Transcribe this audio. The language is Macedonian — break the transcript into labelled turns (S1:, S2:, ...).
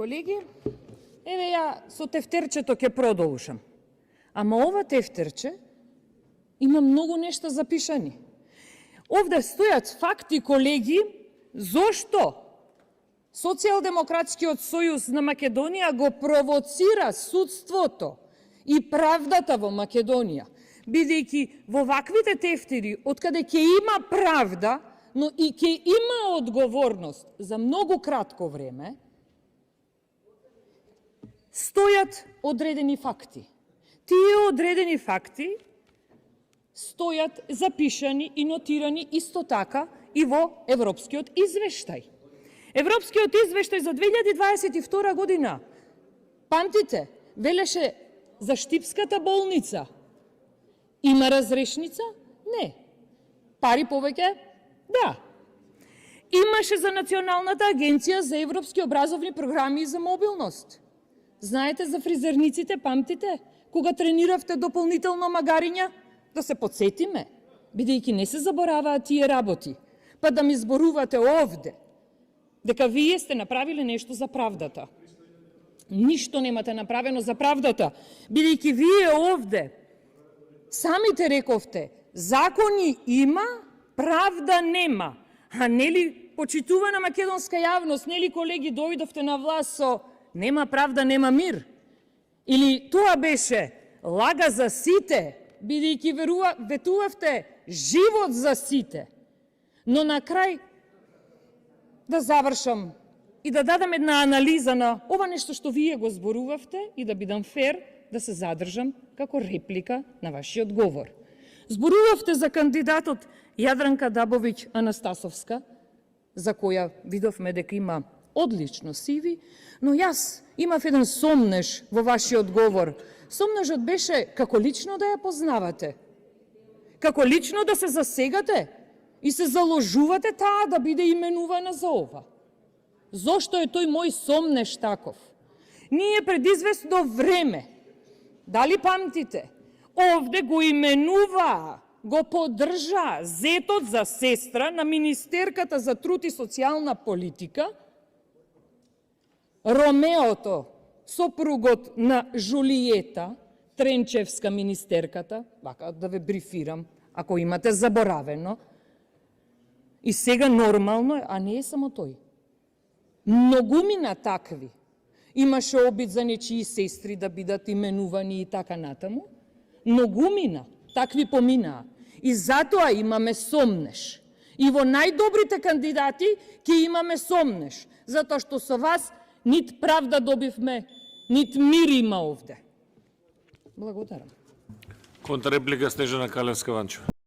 S1: колеги, еве ја со тефтерчето ќе продолжам. Ама ова тефтерче има многу нешта запишани. Овде стојат факти, колеги, зошто Социјалдемократскиот сојуз на Македонија го провоцира судството и правдата во Македонија, бидејќи во ваквите тефтери, откаде ќе има правда, но и ќе има одговорност за многу кратко време, стојат одредени факти. Тие одредени факти стојат запишани и нотирани исто така и во Европскиот извештај. Европскиот извештај за 2022 година, памтите, велеше за Штипската болница. Има разрешница? Не. Пари повеќе? Да. Имаше за Националната агенција за европски образовни програми и за мобилност. Знаете за фризерниците, памтите? Кога трениравте дополнително магариња? Да се подсетиме, бидејќи не се забораваат тие работи, па да ми зборувате овде, дека вие сте направиле нешто за правдата. Ништо немате направено за правдата, бидејќи вие овде самите рековте, закони има, правда нема. А нели, почитувана македонска јавност, нели колеги дојдовте на власт со нема правда, нема мир? Или тоа беше лага за сите, бидејќи ветувавте живот за сите. Но на крај, да завршам и да дадам една анализа на ова нешто што вие го зборувавте и да бидам фер, да се задржам како реплика на вашиот говор. Зборувавте за кандидатот Јадранка Дабовиќ Анастасовска, за која видовме дека има одлично CV, но јас имав еден сомнеж во вашиот говор. Сомнежот беше како лично да ја познавате, како лично да се засегате и се заложувате таа да биде именувана за ова. Зошто е тој мој сомнеж таков? Ние пред известно време, дали памтите, овде го именува, го поддржа зетот за сестра на министерката за труд и социјална политика, Ромеото, сопругот на Жулијета, Тренчевска министерката, вака да ве брифирам, ако имате заборавено, и сега нормално е, а не е само тој. Многумина такви. Имаше обид за нечии сестри да бидат именувани и така натаму. Многумина такви поминаа. И затоа имаме сомнеж. И во најдобрите кандидати ќе имаме сомнеж, затоа што со вас нит правда добивме, нит мир има овде. Благодарам.
S2: Контрреплика Снежана Калевска-Ванчева.